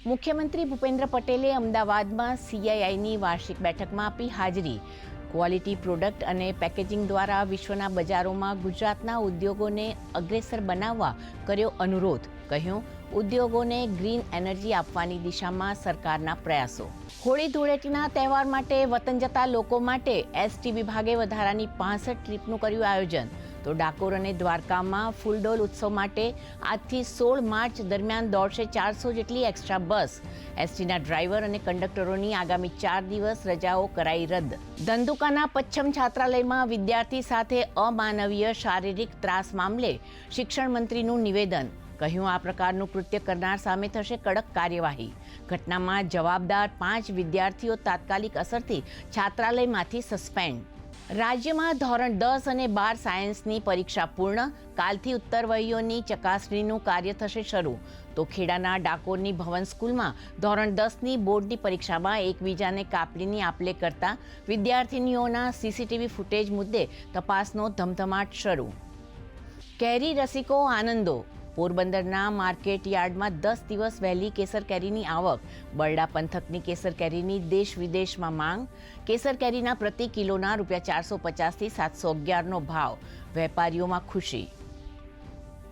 મુખ્યમંત્રી ભૂપેન્દ્ર પટેલે અમદાવાદમાં CIIની વાર્ષિક બેઠકમાં આપી હાજરી. ક્વોલિટી પ્રોડક્ટ અને પેકેજિંગ દ્વારા વિશ્વના બજારોમાં ગુજરાતના ઉદ્યોગોને અગ્રેસર બનાવવા કર્યો અનુરોધ. કહ્યું, ઉદ્યોગોને ગ્રીન એનર્જી આપવાની દિશામાં સરકારના પ્રયાસો. હોળી ધૂળેટીના તહેવાર માટે વતન જતા લોકો માટે ST વિભાગે વધારાની 65 ટ્રીપનું કર્યું આયોજન. તો ડાકોર અને દ્વારકામાં ફૂલડોલ ઉત્સવ માટે આજથી 16 માર્ચ દરમિયાન દોડશે 400 જેટલી એક્સ્ટ્રા બસ. STના ડ્રાઈવર અને કંડક્ટરોની આગામી 4 દિવસ રજાઓ કરાઈ રદ. ધંધુકાના પચ્છમ છાત્રાલયમાં વિદ્યાર્થી સાથે અમાનવીય શારીરિક ત્રાસ મામલે શિક્ષણ મંત્રીનું નિવેદન. કહ્યું, આ પ્રકારનું કૃત્ય કરનાર સામે થશે કડક કાર્યવાહી. ઘટનામાં જવાબદાર 5 વિદ્યાર્થીઓ તાત્કાલિક અસરથી છાત્રાલયમાંથી સસ્પેન્ડ. રાજ્યમાં ધોરણ 10 અને 12 સાયન્સની પરીક્ષા પૂર્ણ. કાલથી ઉત્તરવહીઓની ચકાસણીનું કાર્ય થશે શરૂ. તો ખેડાના ડાકોરની ભવન સ્કૂલમાં ધોરણ 10ની બોર્ડની પરીક્ષામાં એકબીજાને કાપલીની આપલે કરતા વિદ્યાર્થીનીઓના CCTV ફૂટેજ મુદ્દે તપાસનો ધમધમાટ શરૂ. કેરી રસિકો આનંદો. પોરબંદરના માર્કેટ યાર્ડમાં 10 દિવસ વહેલી કેસર કેરીની આવક. બરડા પંથકની કેસર કેરીની દેશ વિદેશમાં માંગ. કેસર કેરીના પ્રતિ કિલોના ₹450 થી 711નો ભાવ. વેપારીઓમાં ખુશી.